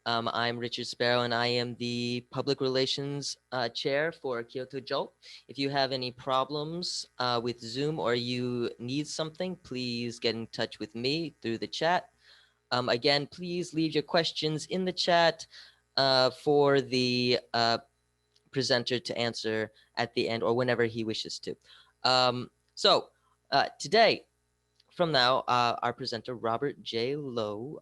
I'm Richard Sparrow, and I am the Public Relations Chair for Kyoto Jolt. If you have any problems with Zoom or you need something, please get in touch with me through the chat. Again, please leave your questions in the chat for the presenter to answer at the end or whenever he wishes to. Today, from now, our presenter, Robert J. Lowe,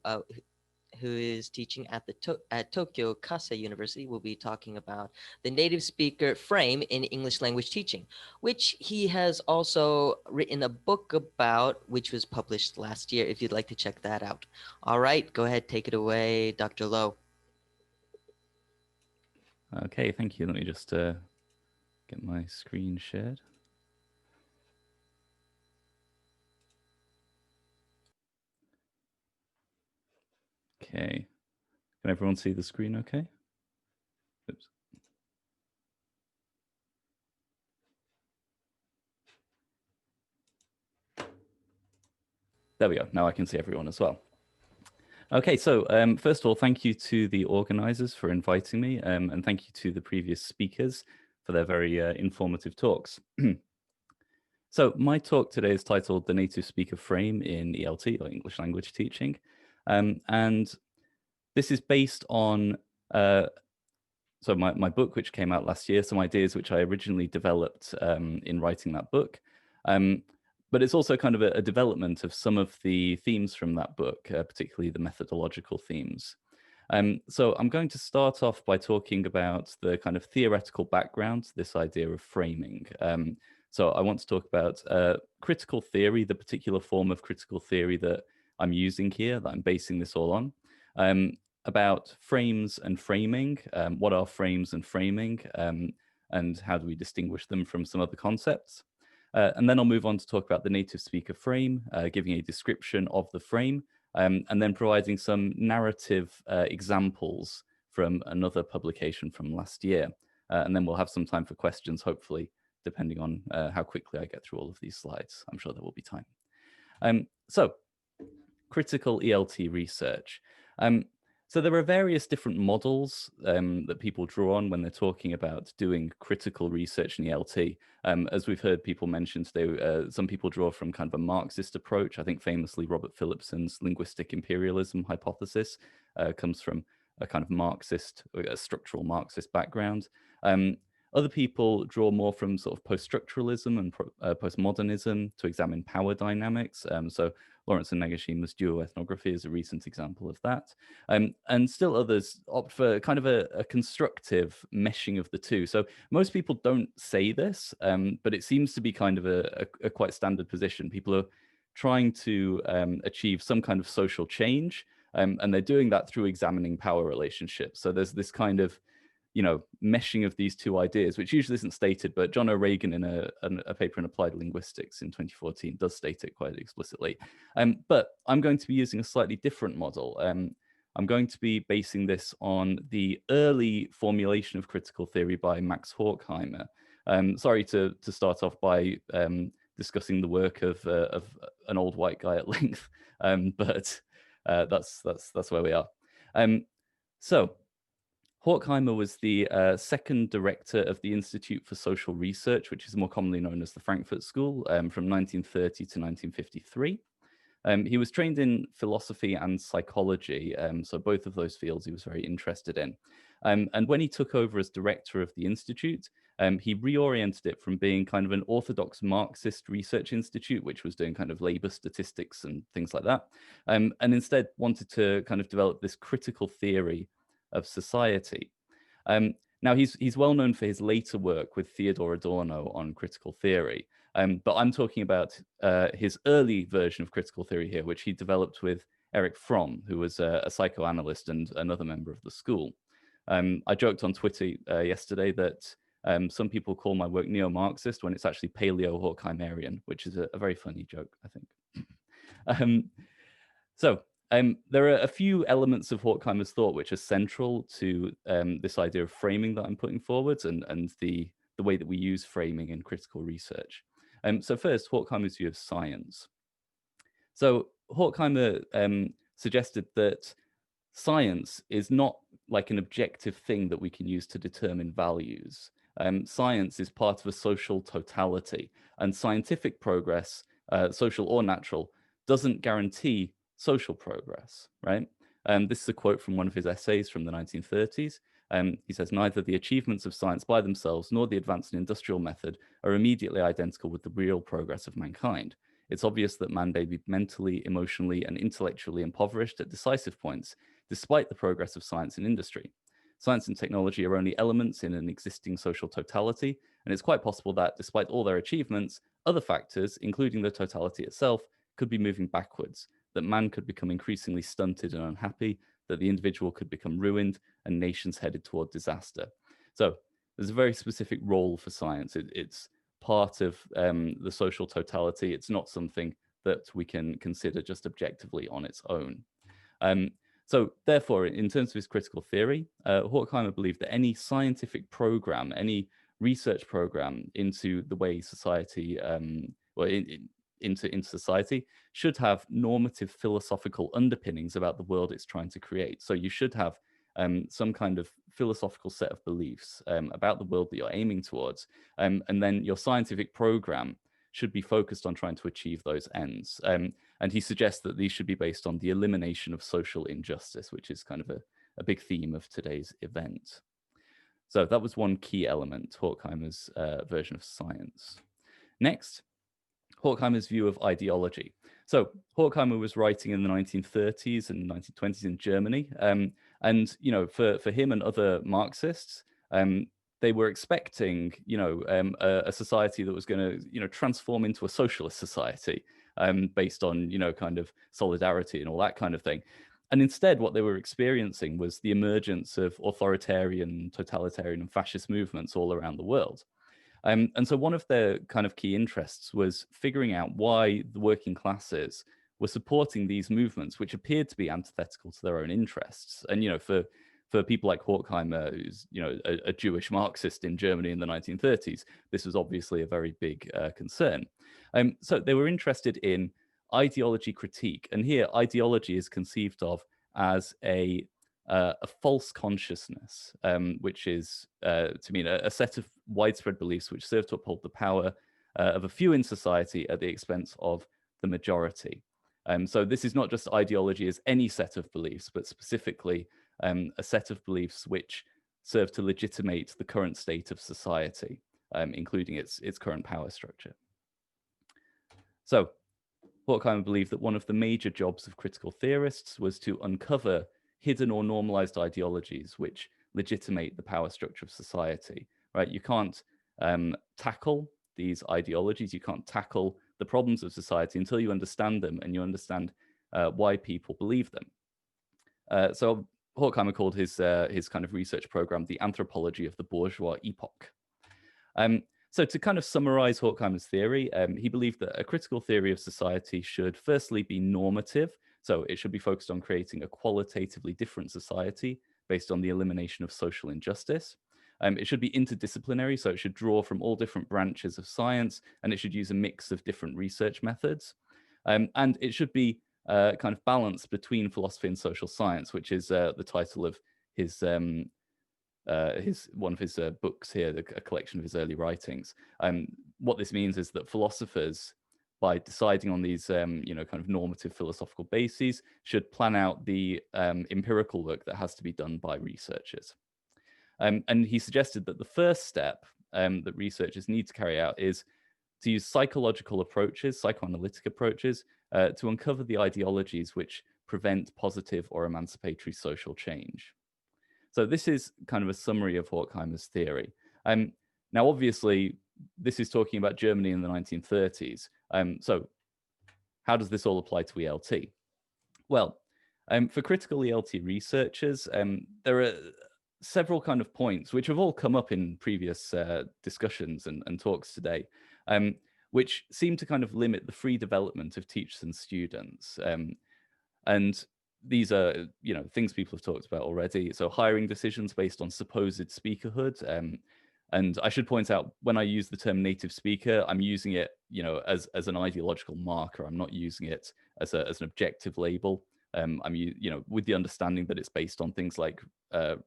who is teaching at at Tokyo Kasei University, will be talking about the native speaker frame in English language teaching, which he has also written a book about, which was published last year, if you'd like to check that out. All right, go ahead, take it away, Dr. Lowe. Okay, thank you. Let me just get my screen shared. Okay. Can everyone see the screen okay? Oops. There we go. Now I can see everyone as well. Okay, so first of all, thank you to the organizers for inviting me, and thank you to the previous speakers for their very informative talks. So my talk today is titled The Native Speaker Frame in ELT, or English Language Teaching. And this is based on my book, which came out last year, some ideas which I originally developed in writing that book. But it's also kind of a development of some of the themes from that book, particularly the methodological themes. So I'm going to start off by talking about the kind of theoretical background to this idea of framing. So I want to talk about critical theory, the particular form of critical theory that I'm using here, that I'm basing this all on. About frames and framing, what are frames and framing, and how do we distinguish them from some other concepts. And then I'll move on to talk about the native speaker frame, giving a description of the frame, and then providing some narrative examples from another publication from last year. And then we'll have some time for questions, hopefully, depending on how quickly I get through all of these slides. I'm sure there will be time. So, critical ELT research. So there are various different models that people draw on when they're talking about doing critical research in ELT. As we've heard people mention today, some people draw from kind of a Marxist approach. I think famously Robert Phillipson's linguistic imperialism hypothesis comes from a kind of Marxist, a structural Marxist background. Other people draw more from sort of post-structuralism and postmodernism to examine power dynamics. So Lawrence and Negashima's duo ethnography is a recent example of that. And still others opt for kind of a constructive meshing of the two. So most people don't say this, but it seems to be kind of a quite standard position. People are trying to achieve some kind of social change, and they're doing that through examining power relationships. So there's this kind of meshing of these two ideas, which usually isn't stated, but John O'Regan in a paper in Applied Linguistics in 2014 does state it quite explicitly. But I'm going to be using a slightly different model. I'm going to be basing this on the early formulation of critical theory by Max Horkheimer. Sorry to start off by discussing the work of an old white guy at length, but that's where we are. So Horkheimer was the second director of the Institute for Social Research, which is more commonly known as the Frankfurt School, from 1930 to 1953. He was trained in philosophy and psychology, so both of those fields he was very interested in. And when he took over as director of the Institute, he reoriented it from being kind of an orthodox Marxist research institute, which was doing kind of labor statistics and things like that, and instead wanted to kind of develop this critical theory of society. Now, he's well known for his later work with Theodor Adorno on critical theory, but I'm talking about his early version of critical theory here, which he developed with Erich Fromm, who was a psychoanalyst and another member of the school. I joked on Twitter yesterday that some people call my work neo-Marxist when it's actually paleo-Horkheimerian, which is a very funny joke, I think. There are a few elements of Horkheimer's thought which are central to this idea of framing that I'm putting forward and the way that we use framing in critical research. So first, Horkheimer's view of science. So Horkheimer suggested that science is not like an objective thing that we can use to determine values. Science is part of a social totality, and scientific progress, social or natural, doesn't guarantee social progress, right? This is a quote from one of his essays from the 1930s. He says, neither the achievements of science by themselves nor the advance in industrial method are immediately identical with the real progress of mankind. It's obvious that man may be mentally, emotionally, and intellectually impoverished at decisive points, despite the progress of science and industry. Science and technology are only elements in an existing social totality, and it's quite possible that, despite all their achievements, other factors, including the totality itself, could be moving backwards, that man could become increasingly stunted and unhappy, that the individual could become ruined, and nations headed toward disaster. So there's a very specific role for science. It's part of the social totality. It's not something that we can consider just objectively on its own. Um, so therefore, in terms of his critical theory, Horkheimer believed that any scientific program, any research program into the way society, into society, should have normative philosophical underpinnings about the world it's trying to create. So you should have some kind of philosophical set of beliefs about the world that you're aiming towards, and then your scientific program should be focused on trying to achieve those ends. And he suggests that these should be based on the elimination of social injustice, which is kind of a big theme of today's event. So that was one key element, Horkheimer's version of science. Next, Horkheimer's view of ideology. So Horkheimer was writing in the 1930s and 1920s in Germany, and for him and other Marxists, they were expecting a society that was going to transform into a socialist society based on kind of solidarity and all that kind of thing. And instead, what they were experiencing was the emergence of authoritarian, totalitarian, and fascist movements all around the world. And so one of their kind of key interests was figuring out why the working classes were supporting these movements, which appeared to be antithetical to their own interests. And for people like Horkheimer, who's a Jewish Marxist in Germany in the 1930s, this was obviously a very big concern. So they were interested in ideology critique, and here ideology is conceived of as a false consciousness, which is to mean a set of widespread beliefs which serve to uphold the power of a few in society at the expense of the majority. So this is not just ideology as any set of beliefs, but specifically a set of beliefs which serve to legitimate the current state of society, including its current power structure. So Horkheimer believed that one of the major jobs of critical theorists was to uncover hidden or normalized ideologies which legitimate the power structure of society, right? You can't tackle these ideologies, you can't tackle the problems of society until you understand them and you understand why people believe them. So Horkheimer called his kind of research program the anthropology of the bourgeois epoch. So to kind of summarize Horkheimer's theory, he believed that a critical theory of society should firstly be normative. So it should be focused on creating a qualitatively different society based on the elimination of social injustice. It should be interdisciplinary, so it should draw from all different branches of science, and it should use a mix of different research methods. And it should be kind of balanced between philosophy and social science, which is the title of his one of his books here, a collection of his early writings. What this means is that philosophers, by deciding on these kind of normative philosophical bases, should plan out the empirical work that has to be done by researchers. And he suggested that the first step that researchers need to carry out is to use psychological approaches, psychoanalytic approaches, to uncover the ideologies which prevent positive or emancipatory social change. So this is kind of a summary of Horkheimer's theory. Now, obviously, this is talking about Germany in the 1930s. So how does this all apply to ELT? Well, for critical ELT researchers, there are several kind of points which have all come up in previous discussions and talks today, which seem to kind of limit the free development of teachers and students. And these are, things people have talked about already. So hiring decisions based on supposed speakerhood. And I should point out, when I use the term native speaker, I'm using it, as an ideological marker. I'm not using it as an objective label. with the understanding that it's based on things like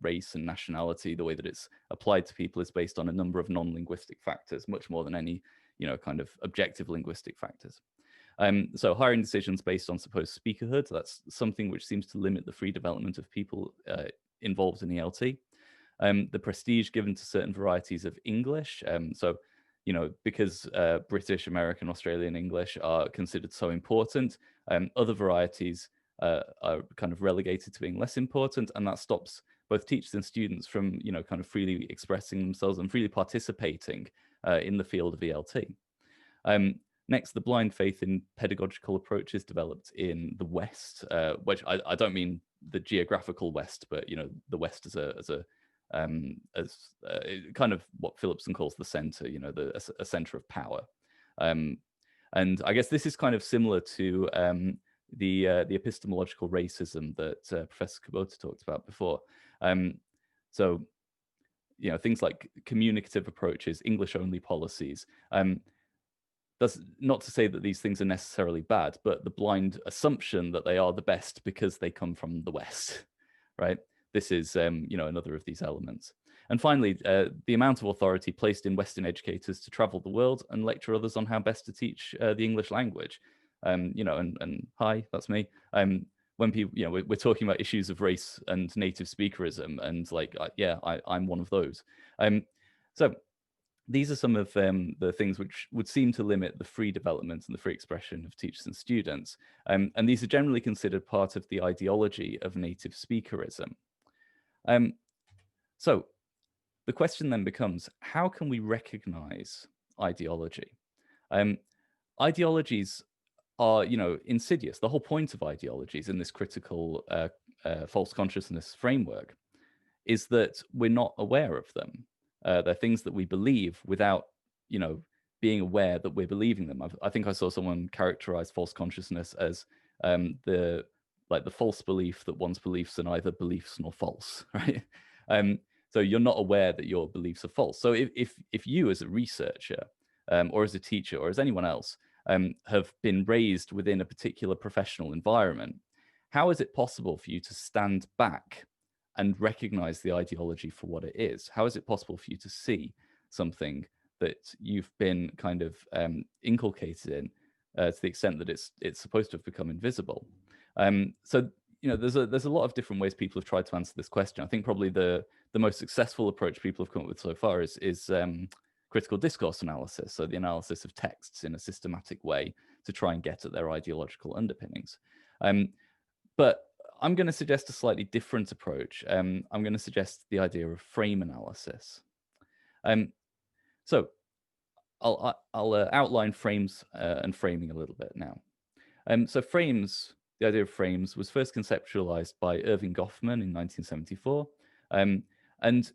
race and nationality. The way that it's applied to people is based on a number of non-linguistic factors, much more than any, kind of objective linguistic factors. So hiring decisions based on supposed speakerhood, that's something which seems to limit the free development of people involved in ELT. The prestige given to certain varieties of English. So, because British, American, Australian English are considered so important, other varieties are kind of relegated to being less important, and that stops both teachers and students from, kind of freely expressing themselves and freely participating in the field of ELT. Next, the blind faith in pedagogical approaches developed in the West, which I don't mean the geographical West, but the West as kind of what Phillipson calls the center, a center of power. And I guess this is kind of similar to the epistemological racism that Professor Kubota talked about before. So, things like communicative approaches, English-only policies. That's not to say that these things are necessarily bad, but the blind assumption that they are the best because they come from the West, right? This is, another of these elements. And finally, the amount of authority placed in Western educators to travel the world and lecture others on how best to teach the English language. And hi, that's me. When people, we're talking about issues of race and native speakerism, and I'm one of those. So these are some of the things which would seem to limit the free development and the free expression of teachers and students. And these are generally considered part of the ideology of native speakerism. So the question then becomes, how can we recognize ideology? Ideologies are, insidious. The whole point of ideologies in this critical false consciousness framework is that we're not aware of them. They're things that we believe without, being aware that we're believing them. I think I saw someone characterize false consciousness as the false belief that one's beliefs are neither beliefs nor false, right? So you're not aware that your beliefs are false. So if you as a researcher or as a teacher or as anyone else have been raised within a particular professional environment, how is it possible for you to stand back and recognize the ideology for what it is? How is it possible for you to see something that you've been kind of inculcated in to the extent that it's supposed to have become invisible? So there's a lot of different ways people have tried to answer this question. I think probably the most successful approach people have come up with so far is critical discourse analysis, so the analysis of texts in a systematic way to try and get at their ideological underpinnings. But I'm going to suggest a slightly different approach. I'm going to suggest the idea of frame analysis. So I'll outline frames and framing a little bit now. So frames, the idea of frames was first conceptualized by Irving Goffman in 1974. And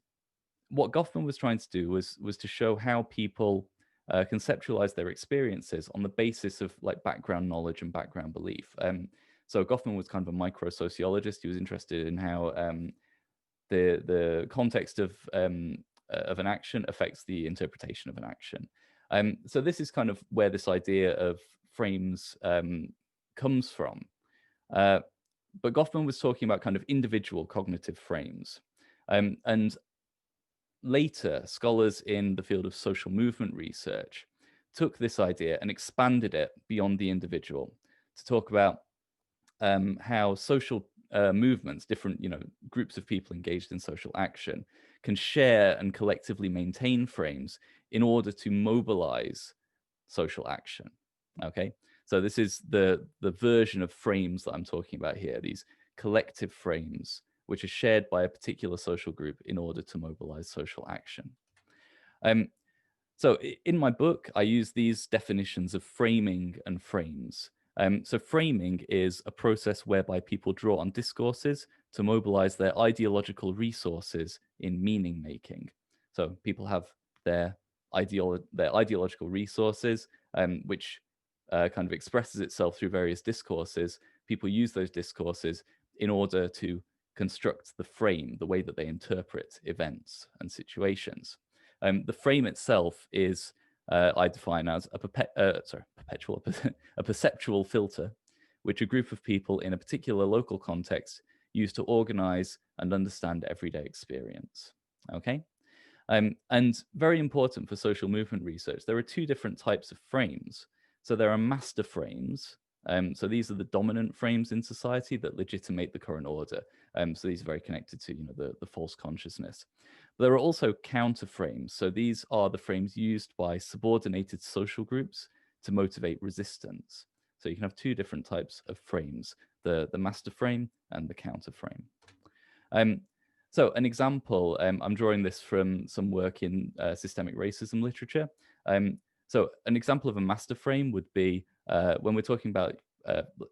what Goffman was trying to do was to show how people conceptualize their experiences on the basis of background knowledge and background belief. So Goffman was kind of a micro-sociologist. He was interested in how the context of an action affects the interpretation of an action. So this is kind of where this idea of frames comes from. But Goffman was talking about kind of individual cognitive frames. And later, scholars in the field of social movement research took this idea and expanded it beyond the individual to talk about how social movements, different groups of people engaged in social action, can share and collectively maintain frames in order to mobilize social action. Okay, so this is the version of frames that I'm talking about here, these collective frames which are shared by a particular social group in order to mobilize social action. So in my book, I use these definitions of framing and frames. So framing is a process whereby people draw on discourses to mobilize their ideological resources in meaning making. So people have their ideological resources, which kind of expresses itself through various discourses. People use those discourses in order to construct the frame, the way that they interpret events and situations. The frame itself is I define as a perceptual filter, which a group of people in a particular local context use to organize and understand everyday experience. Okay? And very important for social movement research, there are two different types of frames. So there are master frames. So these are the dominant frames in society that legitimate the current order. So these are very connected to, the false consciousness. But there are also counter frames. So these are the frames used by subordinated social groups to motivate resistance. So you can have two different types of frames, the master frame and the counter frame. So an example, I'm drawing this from some work in systemic racism literature. So an example of a master frame would be when we're talking about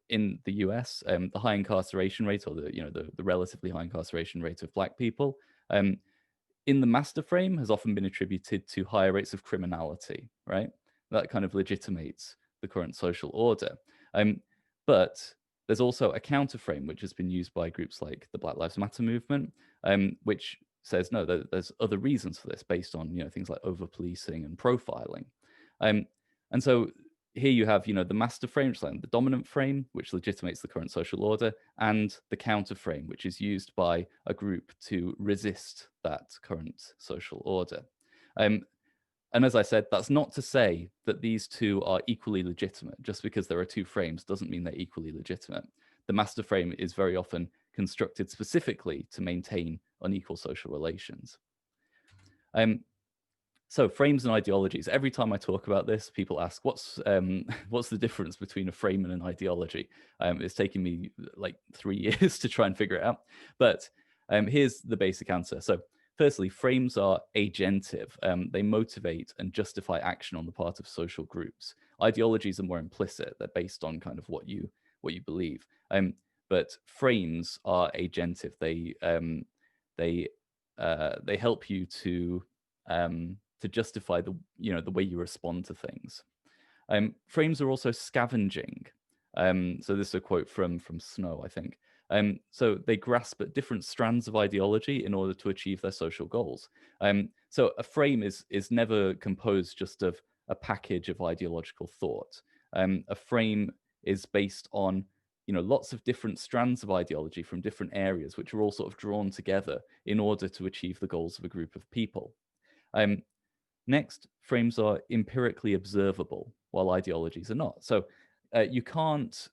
in the US, the high incarceration rate, or the relatively high incarceration rate of Black people. In the master frame has often been attributed to higher rates of criminality, right? That kind of legitimates the current social order. But there's also a counter frame, which has been used by groups like the Black Lives Matter movement, which says, no, there's other reasons for this based on, things like over-policing and profiling. And so here you have, the master frame, which is like the dominant frame, which legitimates the current social order, and the counter frame, which is used by a group to resist that current social order. And as I said, that's not to say that these two are equally legitimate. Just because there are two frames doesn't mean they're equally legitimate. The master frame is very often constructed specifically to maintain unequal social relations. So frames and ideologies. Every time I talk about this, people ask, what's the difference between a frame and an ideology? It's taken me like 3 years to try and figure it out. But here's the basic answer. So firstly, frames are agentive. They motivate and justify action on the part of social groups. Ideologies are more implicit. They're based on kind of what you believe. But frames are agentive. They help you to justify the way you respond to things. Frames are also scavenging. So this is a quote from Snow, I think. So they grasp at different strands of ideology in order to achieve their social goals. So a frame is never composed just of a package of ideological thought. A frame is based on lots of different strands of ideology from different areas, which are all sort of drawn together in order to achieve the goals of a group of people. Next, frames are empirically observable, while ideologies are not. So you can't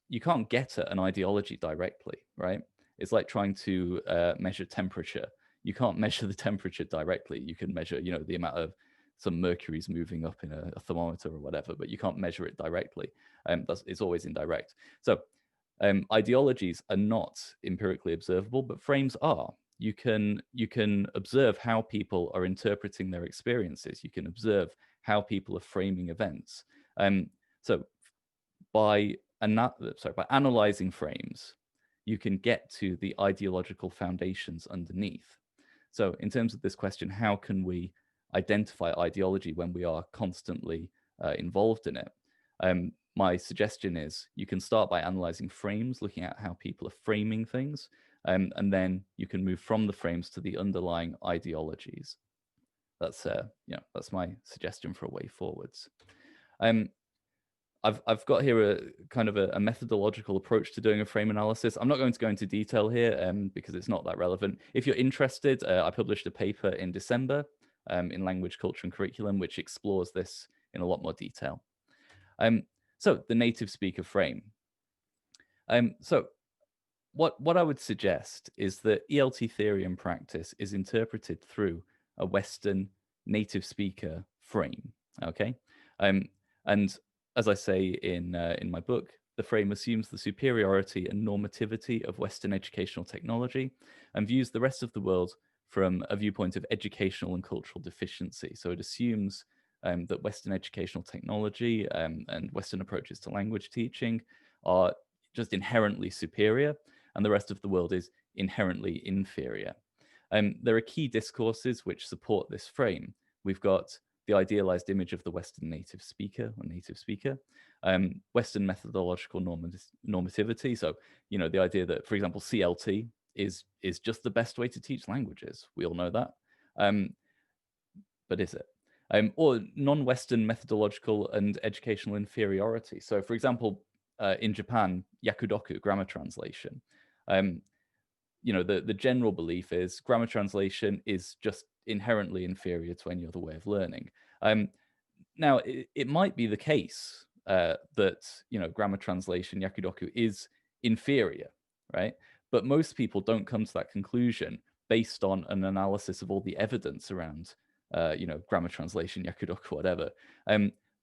get at an ideology directly, right? It's like trying to measure temperature. You can't measure the temperature directly. You can measure, the amount of some mercury's moving up in a thermometer or whatever, but you can't measure it directly. It's always indirect. So ideologies are not empirically observable, but frames are. You can observe how people are interpreting their experiences. You can observe how people are framing events. So by analyzing frames, you can get to the ideological foundations underneath. So in terms of this question, how can we identify ideology when we are constantly involved in it? My suggestion is you can start by analyzing frames, looking at how people are framing things, and then you can move from the frames to the underlying ideologies. That's that's my suggestion for a way forwards. I've got here a kind of a methodological approach to doing a frame analysis. I'm not going to go into detail here because it's not that relevant. If you're interested, I published a paper in December in Language, Culture and Curriculum, which explores this in a lot more detail. So the native speaker frame. So what I would suggest is that ELT theory and practice is interpreted through a Western native speaker frame. Okay, and as I say in my book, the frame assumes the superiority and normativity of Western educational technology and views the rest of the world from a viewpoint of educational and cultural deficiency. So it assumes that Western educational technology and Western approaches to language teaching are just inherently superior, and the rest of the world is inherently inferior. There are key discourses which support this frame. We've got the idealized image of the Western native speaker or native speaker, Western methodological normativity. So, the idea that, for example, CLT is just the best way to teach languages. We all know that. But is it? Or non-Western methodological and educational inferiority. So, for example, in Japan, yakudoku, grammar translation. Um, the general belief is grammar translation is just inherently inferior to any other way of learning. Now, it might be the case that grammar translation, yakudoku, is inferior, right? But most people don't come to that conclusion based on an analysis of all the evidence around, grammar translation, yakudoku, whatever.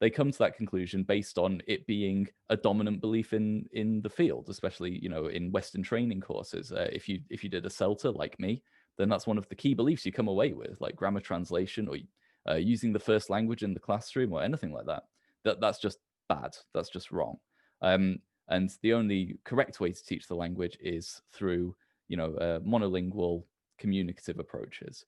They come to that conclusion based on it being a dominant belief in the field, especially in Western training courses. If you did a CELTA like me, then that's one of the key beliefs you come away with, like grammar translation or using the first language in the classroom or anything like that. That's just bad. That's just wrong. And the only correct way to teach the language is through monolingual communicative approaches.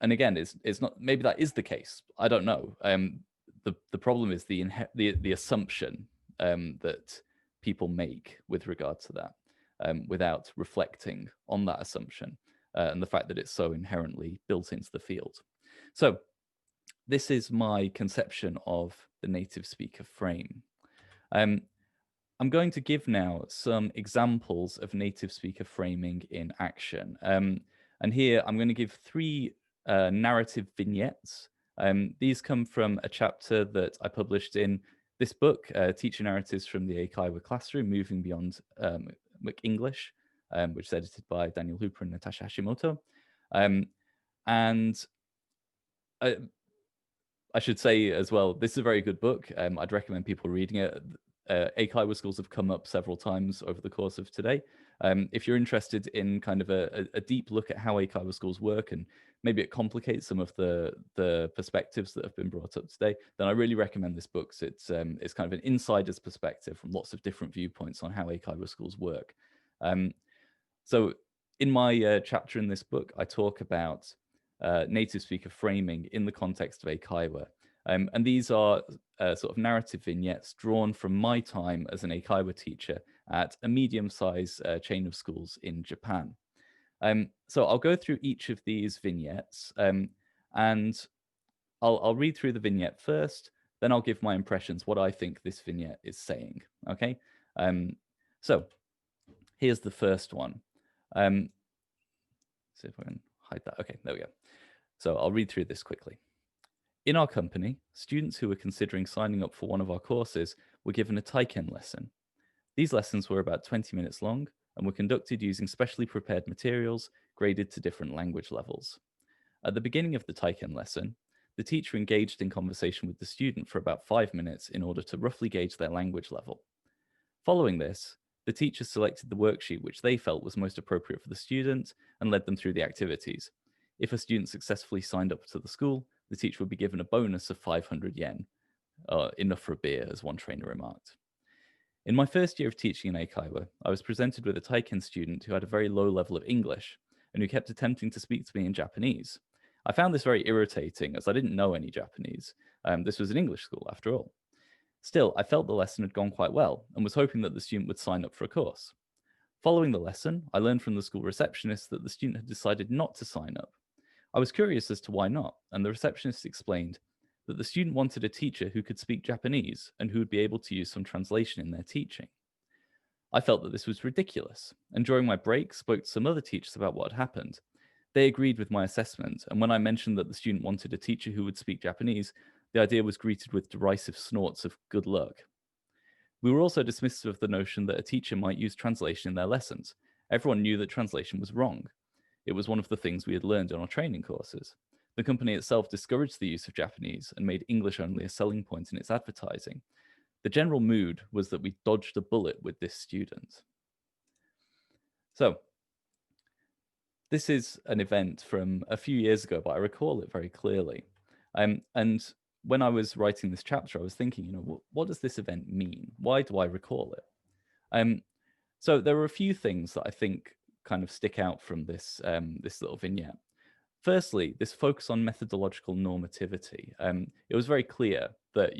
And again, it's not, maybe that is the case. I don't know. The problem is the assumption that people make with regard to that, without reflecting on that assumption, and the fact that it's so inherently built into the field. So this is my conception of the native speaker frame. I'm going to give now some examples of native speaker framing in action. And here I'm going to give three narrative vignettes. These come from a chapter that I published in this book, Teacher Narratives from the Eikaiwa Classroom, Moving Beyond English, which is edited by Daniel Hooper and Natasha Hashimoto. And I should say as well, this is a very good book. I'd recommend people reading it. Eikaiwa schools have come up several times over the course of today. If you're interested in kind of a deep look at how Eikaiwa schools work, and maybe it complicates some of the perspectives that have been brought up today, then I really recommend this book. It's kind of an insider's perspective from lots of different viewpoints on how Eikaiwa schools work. So in my chapter in this book, I talk about native speaker framing in the context of Eikaiwa. And these are sort of narrative vignettes drawn from my time as an Eikaiwa teacher at a medium-sized chain of schools in Japan. So I'll go through each of these vignettes, and I'll read through the vignette first, then I'll give my impressions, what I think this vignette is saying, okay? So here's the first one. See if I can hide that. Okay, there we go. So I'll read through this quickly. In our company, students who were considering signing up for one of our courses were given a Taiken lesson. These lessons were about 20 minutes long and were conducted using specially prepared materials graded to different language levels. At the beginning of the Taiken lesson, the teacher engaged in conversation with the student for about 5 minutes in order to roughly gauge their language level. Following this, the teacher selected the worksheet which they felt was most appropriate for the student and led them through the activities. If a student successfully signed up to the school, the teacher would be given a bonus of 500 yen, enough for a beer, as one trainer remarked. In my first year of teaching in Eikaiwa, I was presented with a Taiken student who had a very low level of English and who kept attempting to speak to me in Japanese. I found this very irritating as I didn't know any Japanese. This was an English school after all. Still, I felt the lesson had gone quite well and was hoping that the student would sign up for a course. Following the lesson, I learned from the school receptionist that the student had decided not to sign up. I was curious as to why not, and the receptionist explained that the student wanted a teacher who could speak Japanese and who would be able to use some translation in their teaching. I felt that this was ridiculous, and during my break spoke to some other teachers about what had happened. They agreed with my assessment, and when I mentioned that the student wanted a teacher who would speak Japanese, the idea was greeted with derisive snorts of good luck. We were also dismissive of the notion that a teacher might use translation in their lessons. Everyone knew that translation was wrong. It was one of the things we had learned in our training courses. The company itself discouraged the use of Japanese and made English only a selling point in its advertising. The general mood was that we dodged a bullet with this student. So, this is an event from a few years ago, but I recall it very clearly. And when I was writing this chapter, I was thinking, what does this event mean? Why do I recall it? So there are a few things that I think kind of stick out from this this little vignette. Firstly, this focus on methodological normativity. It was very clear that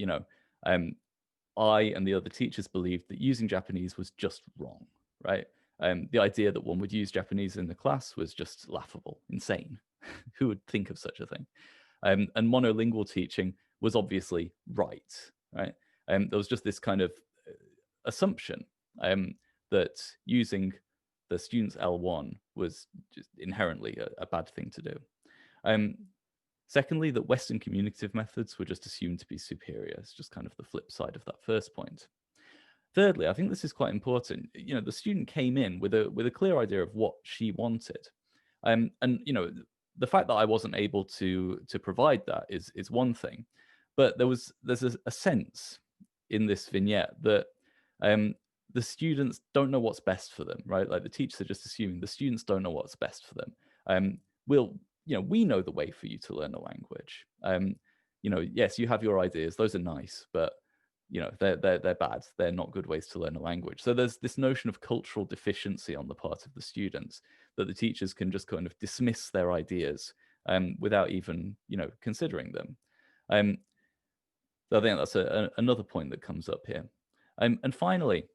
I and the other teachers believed that using Japanese was just wrong, right? The idea that one would use Japanese in the class was just laughable, insane. Who would think of such a thing? And monolingual teaching was obviously right? There was just this kind of assumption that using the student's L1 was just inherently a bad thing to do. Secondly, that Western communicative methods were just assumed to be superior. It's just kind of the flip side of that first point. Thirdly, I think this is quite important. The student came in with a clear idea of what she wanted, and the fact that I wasn't able to provide that is one thing, but there's a sense in this vignette that um, the students don't know what's best for them, right? Like the teachers are just assuming the students don't know what's best for them. We know the way for you to learn a language. Yes, you have your ideas; those are nice, but they're bad. They're not good ways to learn a language. So there's this notion of cultural deficiency on the part of the students that the teachers can just kind of dismiss their ideas without even considering them. So I think that's another point that comes up here. And finally,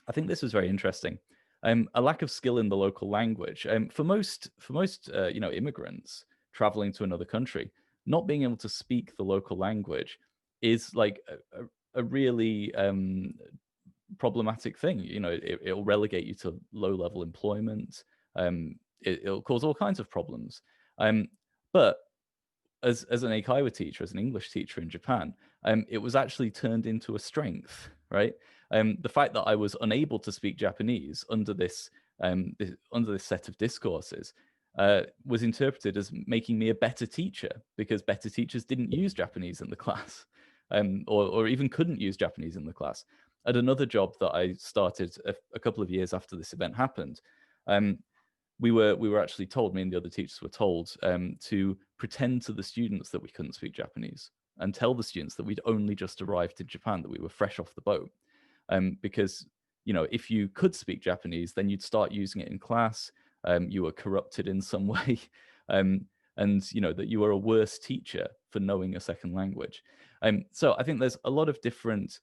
I think this was very interesting. A lack of skill in the local language. For most immigrants traveling to another country, not being able to speak the local language is like a really problematic thing. It'll relegate you to low-level employment. It'll cause all kinds of problems. But as an Eikaiwa teacher, as an English teacher in Japan, it was actually turned into a strength, right? The fact that I was unable to speak Japanese under this set of discourses was interpreted as making me a better teacher, because better teachers didn't use Japanese in the class, or even couldn't use Japanese in the class. At another job that I started a couple of years after this event happened, we were actually told, me and the other teachers were told, to pretend to the students that we couldn't speak Japanese and tell the students that we'd only just arrived in Japan, that we were fresh off the boat. Because if you could speak Japanese, then you'd start using it in class. You were corrupted in some way, and that you were a worse teacher for knowing a second language. So I think there's a lot of different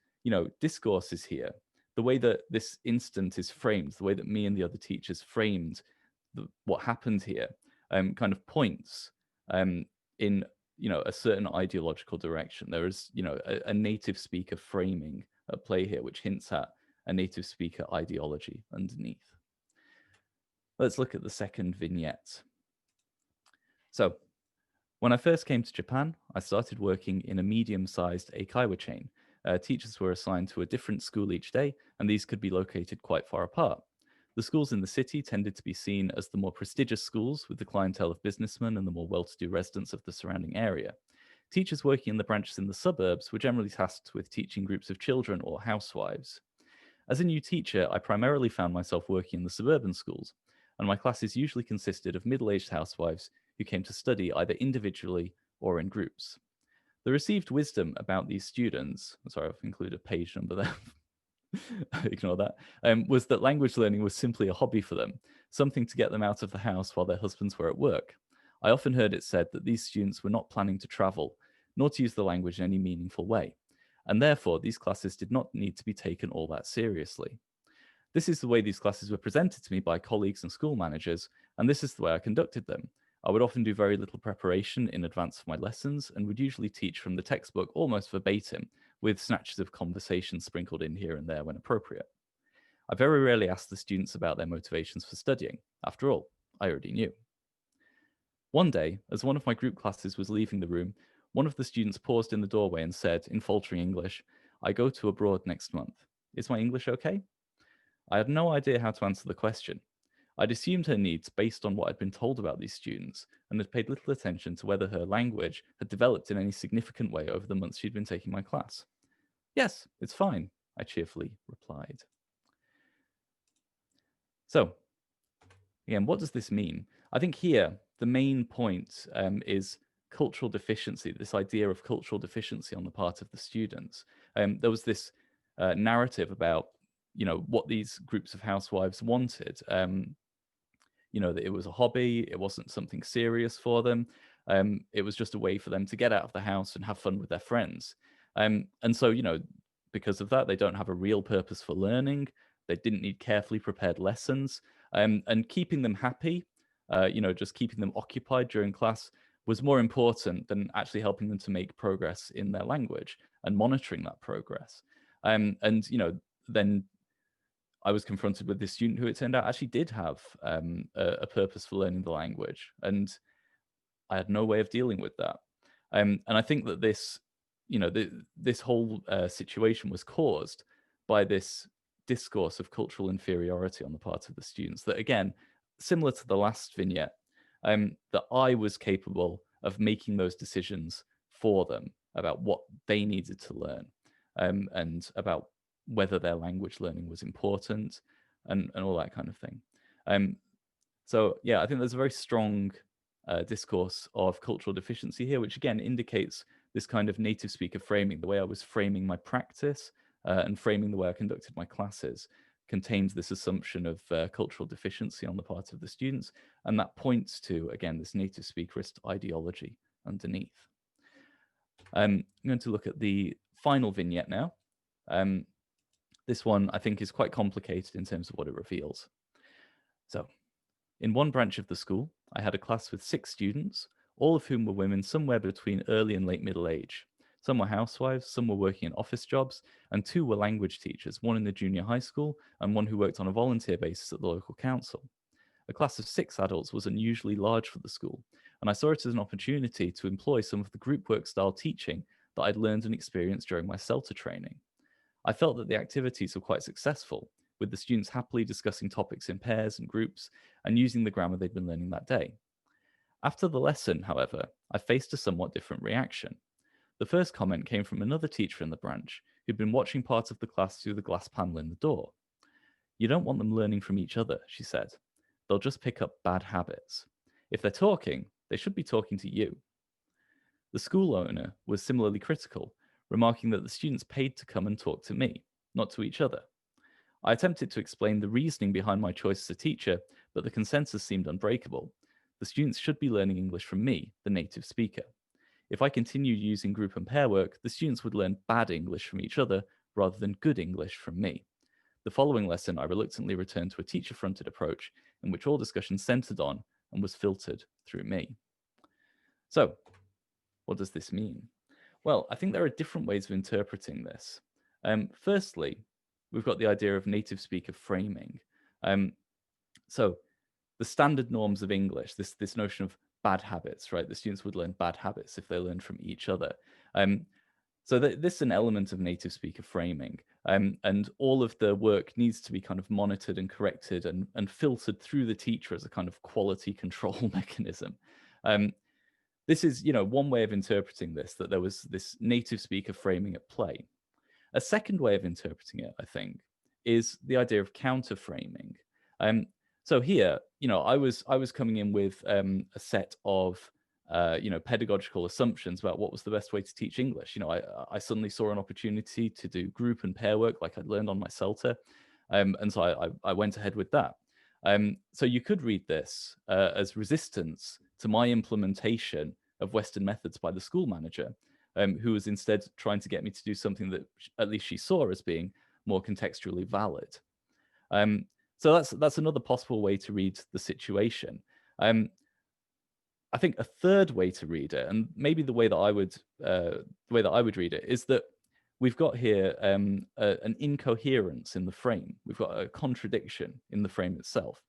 discourses here. The way that this incident is framed, the way that me and the other teachers framed what happened here, kind of points in a certain ideological direction. There is a native speaker framing at play here, which hints at a native speaker ideology underneath. Let's look at the second vignette. So when I first came to Japan, I started working in a medium-sized eikaiwa chain. Teachers were assigned to a different school each day, and these could be located quite far apart. The schools in the city tended to be seen as the more prestigious schools, with the clientele of businessmen and the more well-to-do residents of the surrounding area. Teachers working in the branches in the suburbs were generally tasked with teaching groups of children or housewives. As a new teacher, I primarily found myself working in the suburban schools, and my classes usually consisted of middle-aged housewives who came to study either individually or in groups. The received wisdom about these students, sorry, I've included a page number there, ignore that, was that language learning was simply a hobby for them, something to get them out of the house while their husbands were at work. I often heard it said that these students were not planning to travel, nor to use the language in any meaningful way, and therefore these classes did not need to be taken all that seriously. This is the way these classes were presented to me by colleagues and school managers, and this is the way I conducted them. I would often do very little preparation in advance of my lessons and would usually teach from the textbook almost verbatim, with snatches of conversation sprinkled in here and there when appropriate. I very rarely asked the students about their motivations for studying. After all, I already knew. One day, as one of my group classes was leaving the room, one of the students paused in the doorway and said, in faltering English, "I go to abroad next month. Is my English okay?" I had no idea how to answer the question. I'd assumed her needs based on what I'd been told about these students, and had paid little attention to whether her language had developed in any significant way over the months she'd been taking my class. "Yes, it's fine," I cheerfully replied. So, again, what does this mean? I think here, the main point is cultural deficiency, this idea of cultural deficiency on the part of the students. There was this narrative about, what these groups of housewives wanted. That it was a hobby, it wasn't something serious for them. It was just a way for them to get out of the house and have fun with their friends. And so, because of that, they don't have a real purpose for learning. They didn't need carefully prepared lessons. And keeping them happy, just keeping them occupied during class was more important than actually helping them to make progress in their language and monitoring that progress. And then I was confronted with this student who it turned out actually did have a purpose for learning the language, and I had no way of dealing with that. And I think that this, this whole situation was caused by this discourse of cultural inferiority on the part of the students. That again, similar to the last vignette, that I was capable of making those decisions for them about what they needed to learn, and about whether their language learning was important, and all that kind of thing. Um, so yeah, I think there's a very strong discourse of cultural deficiency here, which again indicates this kind of native speaker framing. The way I was framing my practice and framing the way I conducted my classes contains this assumption of cultural deficiency on the part of the students, and that points to, again, this native speakerist ideology underneath. I'm going to look at the final vignette now. This one, I think, is quite complicated in terms of what it reveals. So, in one branch of the school, I had a class with 6 students, all of whom were women somewhere between early and late middle age. Some were housewives, some were working in office jobs, and 2 were language teachers, one in the junior high school and one who worked on a volunteer basis at the local council. A class of 6 adults was unusually large for the school, and I saw it as an opportunity to employ some of the group work style teaching that I'd learned and experienced during my CELTA training. I felt that the activities were quite successful, with the students happily discussing topics in pairs and groups and using the grammar they'd been learning that day. After the lesson, however, I faced a somewhat different reaction. The first comment came from another teacher in the branch who'd been watching part of the class through the glass panel in the door. "You don't want them learning from each other," she said. "They'll just pick up bad habits. If they're talking, they should be talking to you." The school owner was similarly critical, remarking that the students paid to come and talk to me, not to each other. I attempted to explain the reasoning behind my choice as a teacher, but the consensus seemed unbreakable. The students should be learning English from me, the native speaker. If I continued using group and pair work, the students would learn bad English from each other rather than good English from me. The following lesson, I reluctantly returned to a teacher-fronted approach in which all discussion centered on and was filtered through me. So, what does this mean? Well, I think there are different ways of interpreting this. Firstly, we've got the idea of native speaker framing. Um, so the standard norms of English, this notion of bad habits, right? The students would learn bad habits if they learned from each other. So this is an element of native speaker framing, and all of the work needs to be kind of monitored and corrected and filtered through the teacher as a kind of quality control mechanism. This is, one way of interpreting this, that there was this native speaker framing at play. A second way of interpreting it, I think, is the idea of counter framing. So here, I was coming in with a set of pedagogical assumptions about what was the best way to teach English. I suddenly saw an opportunity to do group and pair work like I'd learned on my CELTA, and so I went ahead with that. So you could read this as resistance to my implementation of Western methods by the school manager, who was instead trying to get me to do something that at least she saw as being more contextually valid. So that's another possible way to read the situation. I think a third way to read it, and maybe the way that I would read it, is that we've got here an incoherence in the frame. We've got a contradiction in the frame itself.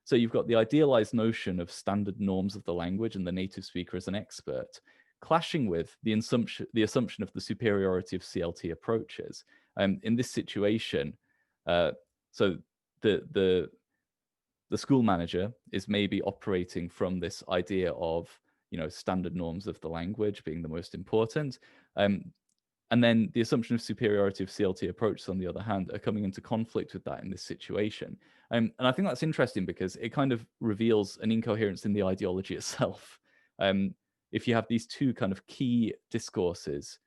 So you've got the idealized notion of standard norms of the language and the native speaker as an expert, clashing with the assumption of the superiority of CLT approaches. In this situation, so the school manager is maybe operating from this idea of standard norms of the language being the most important, and then the assumption of superiority of CLT approaches, on the other hand, are coming into conflict with that in this situation. And I think that's interesting because it kind of reveals an incoherence in the ideology itself. If you have these two kind of key discourses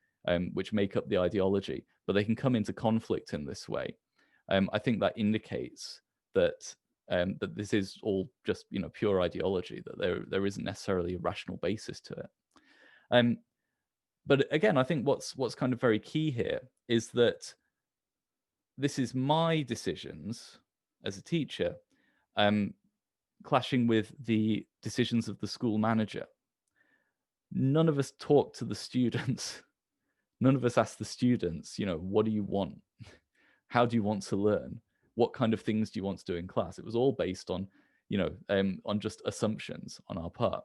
which make up the ideology, but they can come into conflict in this way, I think that indicates that that this is all just pure ideology, that there isn't necessarily a rational basis to it. But again, I think what's kind of very key here is that this is my decisions as a teacher clashing with the decisions of the school manager. None of us talk to the students. None of us ask the students, what do you want? how do you want to learn? What kind of things do you want to do in class? It was all based on, on just assumptions on our part.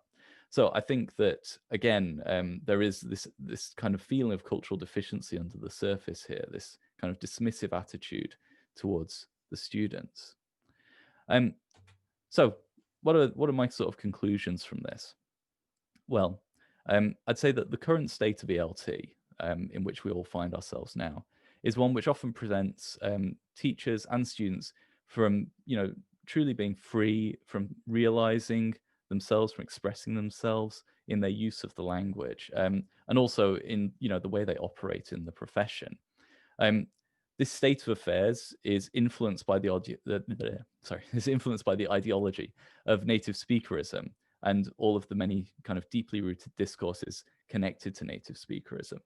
So I think that, again, there is this kind of feeling of cultural deficiency under the surface here, this kind of dismissive attitude towards the students. So what are my sort of conclusions from this? Well, I'd say that the current state of ELT, in which we all find ourselves now, is one which often presents teachers and students from, truly being free from realizing themselves, from expressing themselves in their use of the language, and also in, the way they operate in the profession. This state of affairs is influenced by is influenced by the ideology of native speakerism and all of the many kind of deeply rooted discourses connected to native speakerism.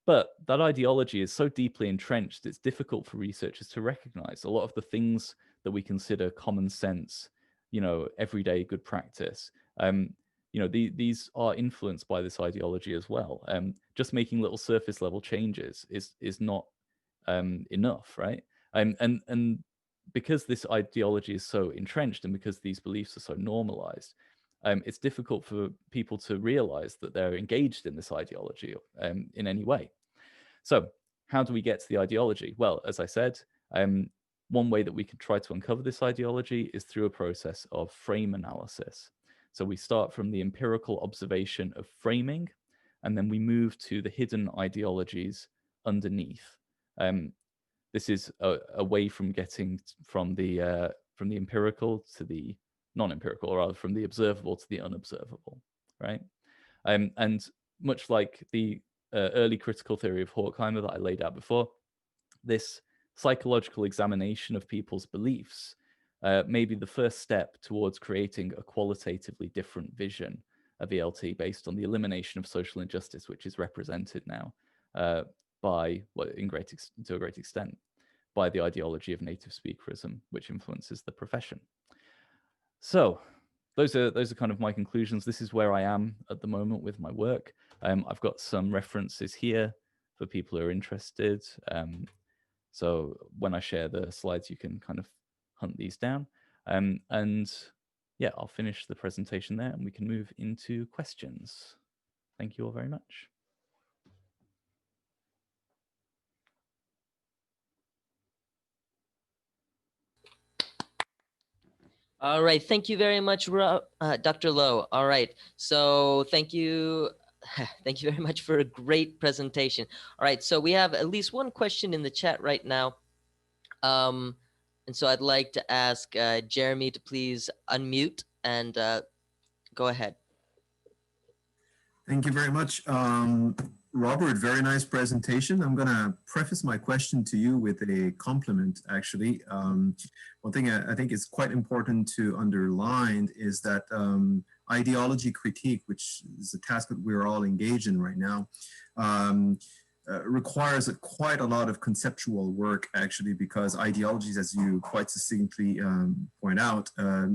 But that ideology is so deeply entrenched, it's difficult for researchers to recognize. A lot of the things that we consider common sense, everyday good practice, these are influenced by this ideology as well. Just making little surface level changes is not enough, right? And because this ideology is so entrenched and because these beliefs are so normalized, it's difficult for people to realize that they're engaged in this ideology in any way. So how do we get to the ideology? Well, as I said, one way that we can try to uncover this ideology is through a process of frame analysis. So we start from the empirical observation of framing, and then we move to the hidden ideologies underneath. This is a way from getting from the empirical to the non-empirical, or rather from the observable to the unobservable, right? And much like the early critical theory of Horkheimer that I laid out before, this psychological examination of people's beliefs may be the first step towards creating a qualitatively different vision of ELT based on the elimination of social injustice, which is represented now by, well, to a great extent, by the ideology of native speakerism, which influences the profession. So those are kind of my conclusions. This is where I am at the moment with my work. I've got some references here for people who are interested. So when I share the slides, you can kind of hunt these down. And yeah, I'll finish the presentation there and we can move into questions. Thank you all very much. All right. Thank you very much, Dr. Lowe. All right. So thank you. Thank you very much for a great presentation. All right. So we have at least one question in the chat right now. And so I'd like to ask Jeremy to please unmute and go ahead. Thank you very much. Robert, very nice presentation. I'm going to preface my question to you with a compliment, actually. One thing I think is quite important to underline is that ideology critique, which is a task that we're all engaged in right now, requires quite a lot of conceptual work, actually, because ideologies, as you quite succinctly point out,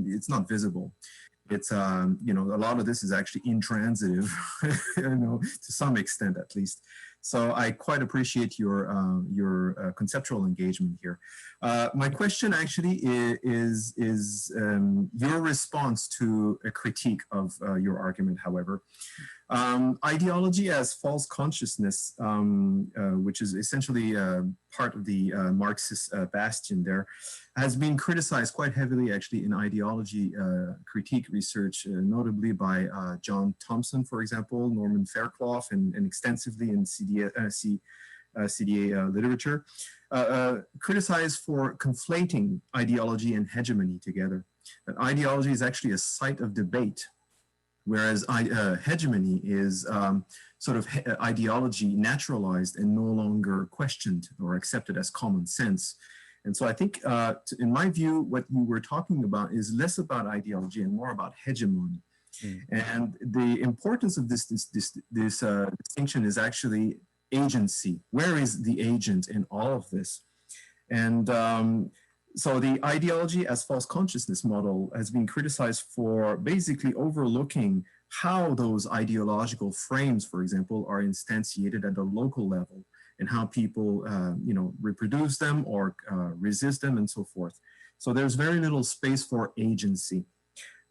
it's not visible. It's, a lot of this is actually intransitive, to some extent at least. So I quite appreciate your conceptual engagement here. My question actually is your response to a critique of your argument, however. Ideology as false consciousness, which is essentially part of the Marxist bastion there, has been criticized quite heavily actually in ideology critique research, notably by John Thompson, for example, Norman Fairclough, and extensively in CDA literature, criticized for conflating ideology and hegemony together. That ideology is actually a site of debate, whereas hegemony is sort of ideology naturalized and no longer questioned or accepted as common sense. And so I think, in my view, what you were talking about is less about ideology and more about hegemony. And the importance of this distinction is actually agency. Where is the agent in all of this? And so the ideology as false consciousness model has been criticized for basically overlooking how those ideological frames, for example, are instantiated at the local level and how people, reproduce them or resist them and so forth. So there's very little space for agency.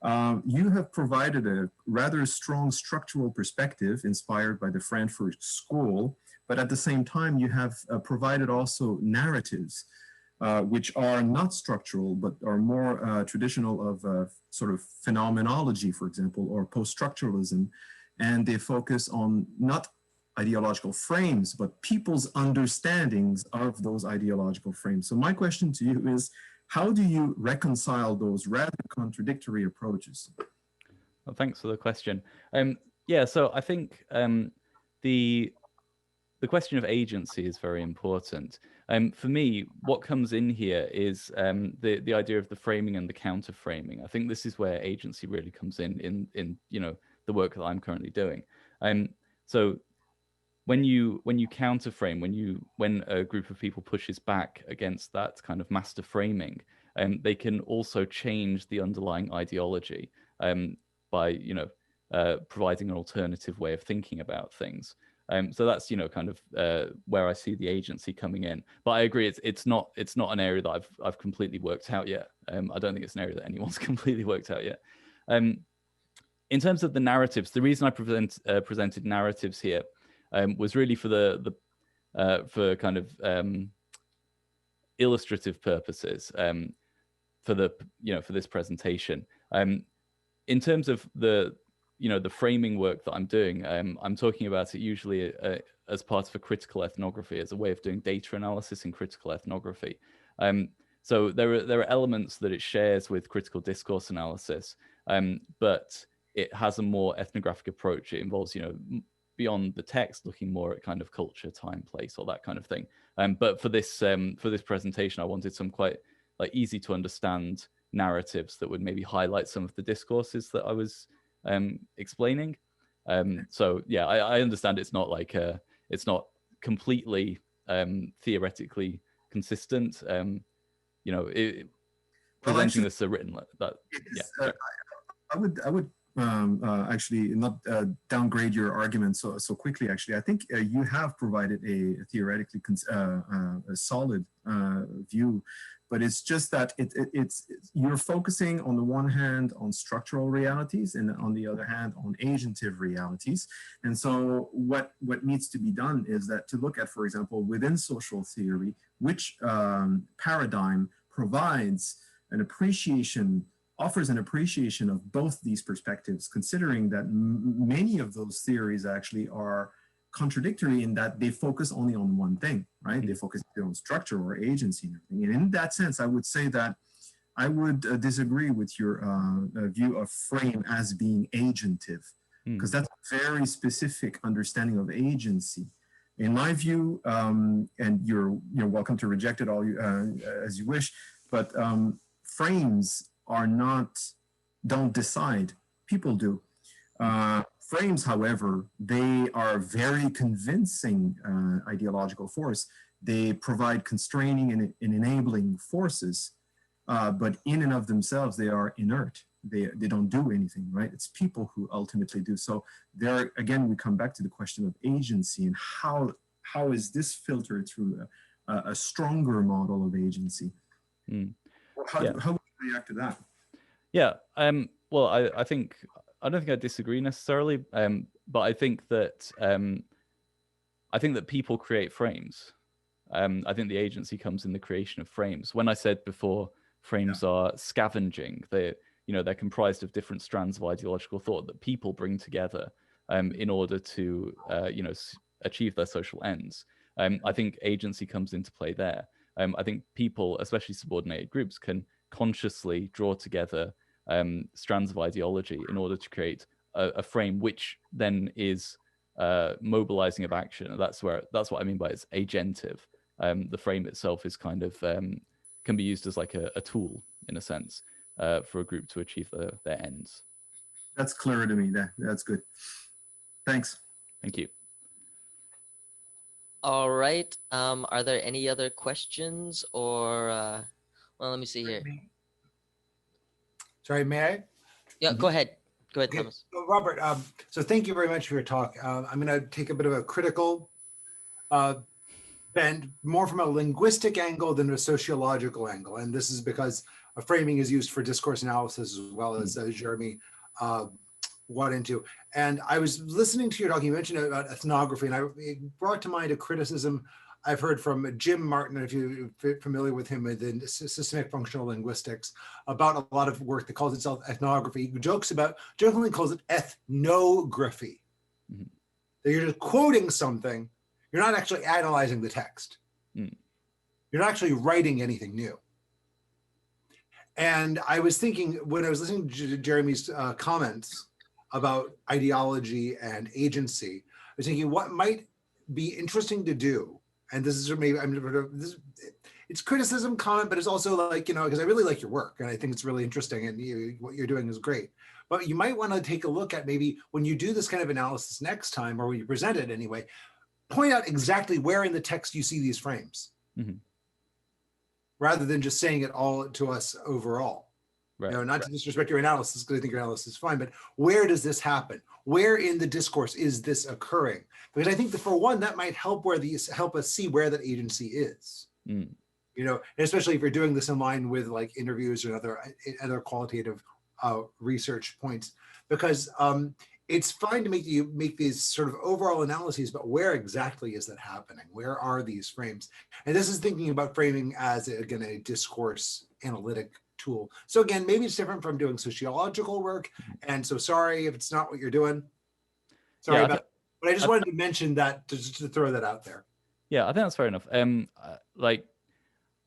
You have provided a rather strong structural perspective inspired by the Frankfurt School, but at the same time, you have provided also narratives, which are not structural, but are more traditional of sort of phenomenology, for example, or post-structuralism. And they focus on not ideological frames, but people's understandings of those ideological frames. So my question to you is, how do you reconcile those rather contradictory approaches? Well, thanks for the question. Yeah, so I think the question of agency is very important. For me, what comes in here is the idea of the framing and the counter framing. I think this is where agency really comes in the work that I'm currently doing. So when you counter frame, when a group of people pushes back against that kind of master framing, they can also change the underlying ideology by providing an alternative way of thinking about things. So that's kind of where I see the agency coming in. But I agree, it's not an area that I've completely worked out yet. I don't think it's an area that anyone's completely worked out yet. In terms of the narratives, the reason I presented narratives here was really for for kind of illustrative purposes for this presentation. In terms of the framing work that I'm doing, I'm talking about it usually as part of a critical ethnography, as a way of doing data analysis in critical ethnography. So there are elements that it shares with critical discourse analysis, but it has a more ethnographic approach. It involves, beyond the text, looking more at kind of culture, time, place, all that kind of thing. But for this presentation, I wanted some quite easy to understand narratives that would maybe highlight some of the discourses that I was explaining. So yeah, I understand it's not it's not completely theoretically consistent. Presenting this written that. Yeah. I would actually not downgrade your argument so quickly. Actually, I think you have provided a theoretically a solid view, but it's just that you're focusing on the one hand on structural realities and on the other hand on agentive realities. And so what needs to be done is that to look at, for example, within social theory, which paradigm provides an appreciation, offers an appreciation of both these perspectives, considering that many of those theories actually are contradictory in that they focus only on one thing, right? They focus on structure or agency and everything. And in that sense, I would say that I would disagree with your view of frame as being agentive, because that's a very specific understanding of agency. In my view, and you're welcome to reject it all as you wish, but frames don't decide, people do. Frames, however, they are very convincing ideological force. They provide constraining and enabling forces, but in and of themselves, they are inert. They don't do anything, right? It's people who ultimately do. So there, again, we come back to the question of agency and how is this filtered through a stronger model of agency? How would you react to that? Yeah. Well, I don't think I disagree necessarily, but I think that people create frames. I think the agency comes in the creation of frames. When I said before, frames are scavenging. They're comprised of different strands of ideological thought that people bring together in order to achieve their social ends. I think agency comes into play there. I think people, especially subordinated groups, can consciously draw together strands of ideology in order to create a frame which then is mobilizing of action. And that's what I mean by it's agentive. The frame itself is kind of can be used as like a tool in a sense for a group to achieve their ends. That's clearer to me. That's good. Thanks. Thank you. All right. Are there any other questions or well, let me see here. Sorry, may I? Yeah, go ahead. Go ahead, Thomas. So Robert, so thank you very much for your talk. I'm going to take a bit of a critical bent more from a linguistic angle than a sociological angle. And this is because framing is used for discourse analysis as well, as Jeremy went into. And I was listening to your talk, you mentioned about ethnography, and it brought to mind a criticism I've heard from Jim Martin, if you're familiar with him in systemic functional linguistics, about a lot of work that calls itself ethnography. He jokingly calls it ethnography. Mm-hmm. That you're just quoting something, you're not actually analyzing the text. Mm. You're not actually writing anything new. And I was thinking, when I was listening to Jeremy's comments about ideology and agency, I was thinking what might be interesting to do. And this is maybe, it's criticism, comment, but it's also like, because I really like your work and I think it's really interesting and what you're doing is great. But you might want to take a look at maybe when you do this kind of analysis next time, or when you present it anyway, point out exactly where in the text you see these frames. Mm-hmm. Rather than just saying it all to us overall. Right. Not to disrespect your analysis, because I think your analysis is fine, but where does this happen? Where in the discourse is this occurring? Because I think that for one, that might help us see where that agency is. Mm. And especially if you're doing this in line with like interviews or other qualitative research points, because it's fine to make these sort of overall analyses, but where exactly is that happening? Where are these frames? And this is thinking about framing as, again, a discourse analytic tool. So again, maybe it's different from doing sociological work. And so sorry if it's not what you're doing. Sorry about that. But I just wanted to mention that, just to throw that out there. Yeah, I think that's fair enough.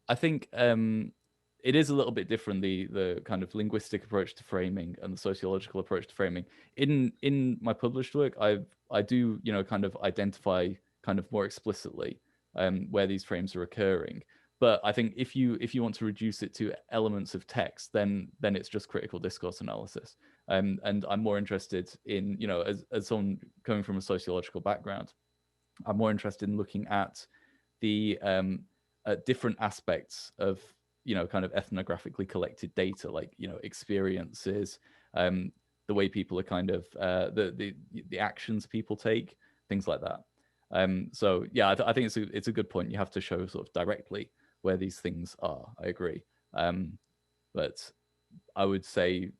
I think it is a little bit different, the kind of linguistic approach to framing and the sociological approach to framing. In my published work, I do kind of identify kind of more explicitly where these frames are occurring. But I think if you want to reduce it to elements of text, then it's just critical discourse analysis. And I'm more interested in, as someone coming from a sociological background, I'm more interested in looking at the different aspects of kind of ethnographically collected data, like experiences, the way people are kind of the actions people take, things like that. So yeah, I think it's a good point. You have to show sort of directly where these things are. I agree, but I would say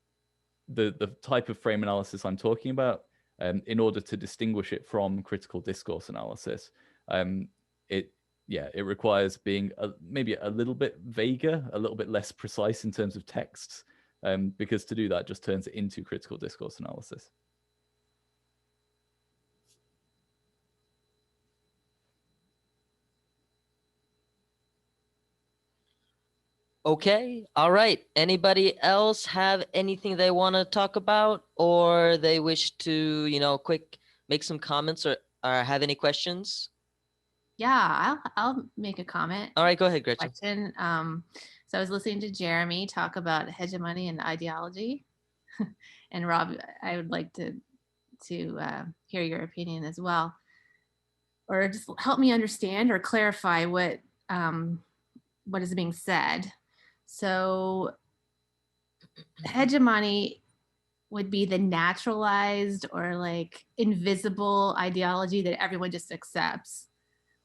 the type of frame analysis I'm talking about, in order to distinguish it from critical discourse analysis, it requires being maybe a little bit vaguer, a little bit less precise in terms of texts, because to do that just turns it into critical discourse analysis. Okay, all right. Anybody else have anything they want to talk about, or they wish to, quick make some comments or have any questions? Yeah, I'll make a comment. All right, go ahead, Gretchen. Question. So I was listening to Jeremy talk about hegemony and ideology, and Rob, I would like to hear your opinion as well, or just help me understand or clarify what is being said. So hegemony would be the naturalized or like invisible ideology that everyone just accepts,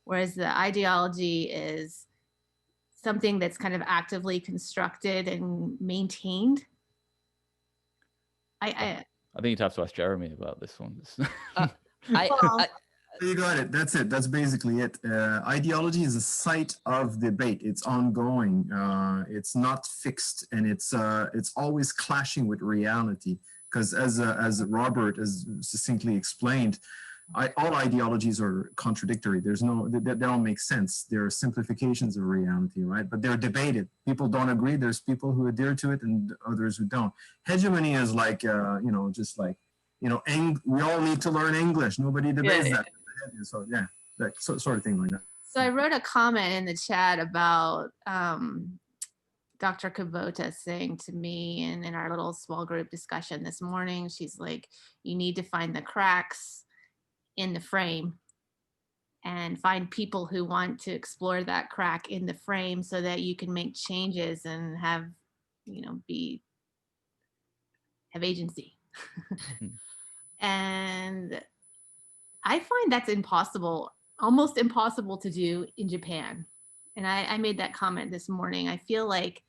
whereas the ideology is something that's kind of actively constructed and maintained. I think you'd have to ask Jeremy about this one. You got it. That's it. That's basically it. Ideology is a site of debate. It's ongoing. It's not fixed, and it's always clashing with reality. Because as Robert has succinctly explained, all ideologies are contradictory. They don't make sense. They're simplifications of reality, right? But they're debated. People don't agree. There's people who adhere to it and others who don't. Hegemony is like, just like, we all need to learn English. Nobody debates that. So yeah, that sort of thing like that. So I wrote a comment in the chat about Dr. Kubota saying to me, and in our little small group discussion this morning, she's like, you need to find the cracks in the frame and find people who want to explore that crack in the frame so that you can make changes and have agency. And I find that's impossible almost impossible to do in Japan. And I made that comment this morning. I feel like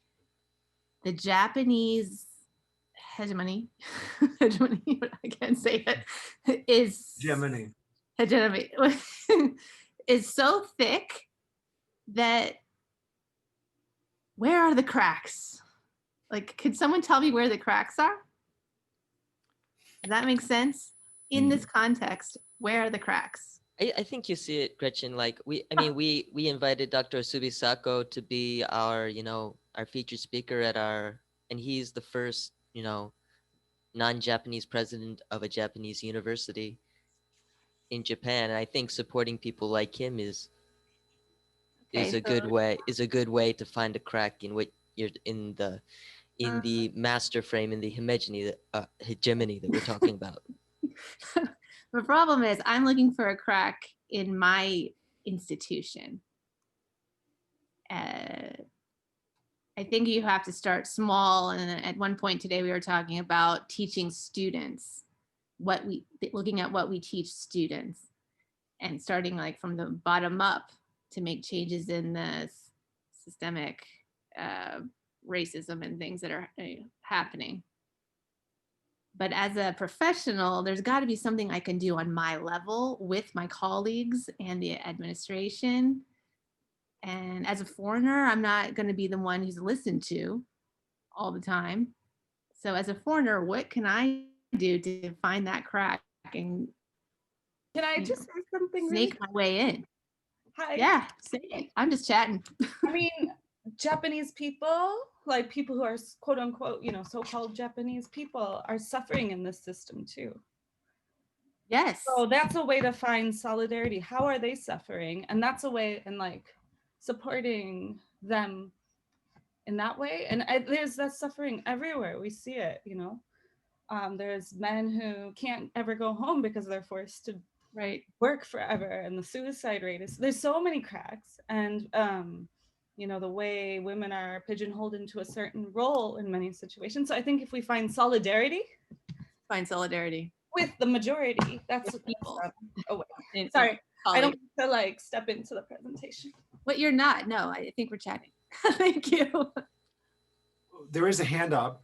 the Japanese hegemony, hegemony, I can't say it, is Gemini. hegemony, is so thick that where are the cracks? Like, could someone tell me where the cracks are? Does that make sense? In this context, where are the cracks? I think you see it, Gretchen. Like we invited Dr. Subisako to be our, our featured speaker and he's the first, non-Japanese president of a Japanese university in Japan. And I think supporting people like him is Okay, a good way to find a crack in what you're in the master frame, in the hegemony that we're talking about. the problem is I'm looking for a crack in my institution. I think you have to start small. And at one point today, we were talking about teaching students looking at what we teach students and starting like from the bottom up to make changes in the systemic racism and things that are happening. But as a professional, there's got to be something I can do on my level with my colleagues and the administration. And as a foreigner, I'm not going to be the one who's listened to all the time. So as a foreigner, what can I do to find that crack and can I just say something? Snake my way in. Hi. Yeah, say it. I'm just chatting. I mean, Japanese people, like people who are quote unquote, so-called Japanese people, are suffering in this system too. Yes. So that's a way to find solidarity. How are they suffering? And that's a way in like supporting them in that way. And there's that suffering everywhere. We see it, there's men who can't ever go home because they're forced to work forever, and the suicide rate there's so many cracks. And the way women are pigeonholed into a certain role in many situations. So I think if we find solidarity with the majority, that's people. Sorry, I don't need to like step into the presentation. But you're not. No, I think we're chatting. Thank you. There is a hand up.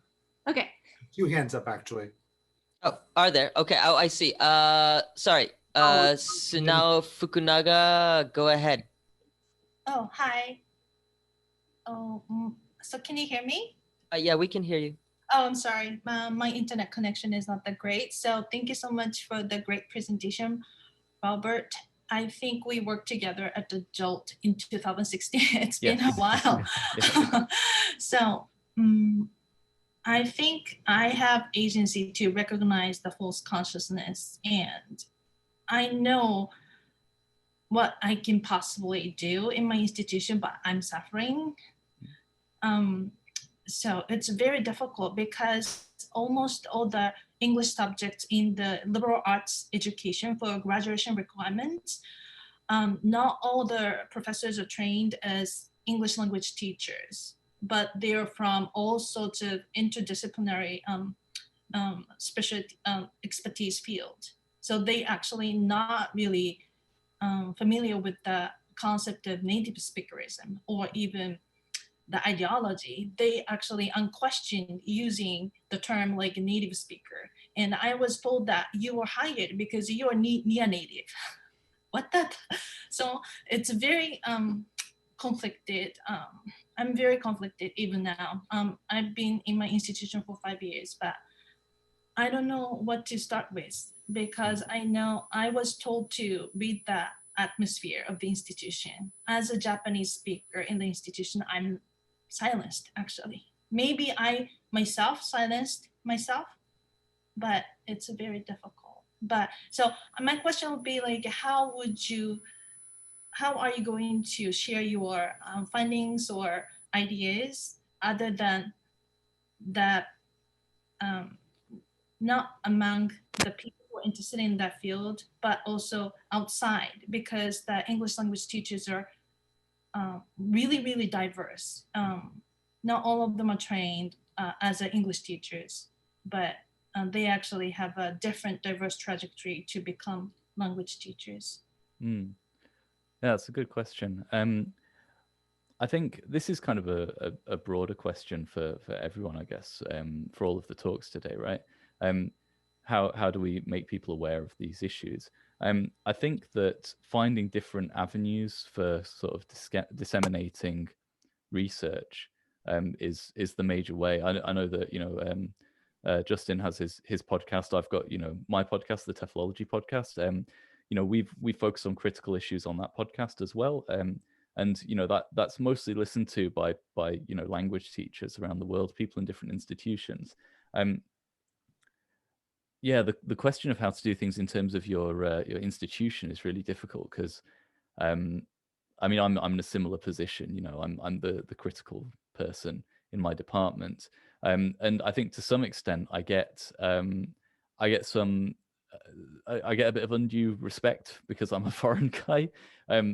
Okay. 2 hands up, actually. Oh, are there? Okay. Oh, I see. Sorry. Sunao Fukunaga, go ahead. Oh, hi. Oh, so can you hear me? Yeah, we can hear you. Oh, I'm sorry. My internet connection is not that great. So thank you so much for the great presentation, Robert. I think we worked together at the JOLT in 2016. It's been a while. So I think I have agency to recognize the false consciousness, and I know what I can possibly do in my institution, but I'm suffering. So it's very difficult because almost all the English subjects in the liberal arts education for graduation requirements, not all the professors are trained as English language teachers, but they're from all sorts of interdisciplinary special expertise field. So they actually not really familiar with the concept of native speakerism or even the ideology. They actually unquestioned using the term like a native speaker. And I was told that you were hired because you are near native. What that? So it's very conflicted. I'm very conflicted even now. I've been in my institution for 5 years, but I don't know what to start with because I know I was told to read the atmosphere of the institution. As a Japanese speaker in the institution, I'm silenced actually. Maybe I myself silenced myself, but it's very difficult. But so my question would be like, how are you going to share your findings or ideas other than that, not among the people who are interested in that field, but also outside, because the English language teachers are really, really diverse. Not all of them are trained as English teachers, but they actually have a different diverse trajectory to become language teachers. Yeah, that's a good question. I think this is kind of a broader question for everyone, I guess, for all of the talks today, right? How do we make people aware of these issues? I think that finding different avenues for sort of disseminating research is the major way. I know that, you know, Justin has his podcast. I've got, you know, my podcast, the Teflology podcast. You know, we focus on critical issues on that podcast as well. And you know, that's mostly listened to by you know, language teachers around the world, people in different institutions. Yeah, the question of how to do things in terms of your institution is really difficult, because I mean, I'm in a similar position. You know, I'm the critical person in my department, and I think to some extent I get some. I get a bit of undue respect because I'm a foreign guy.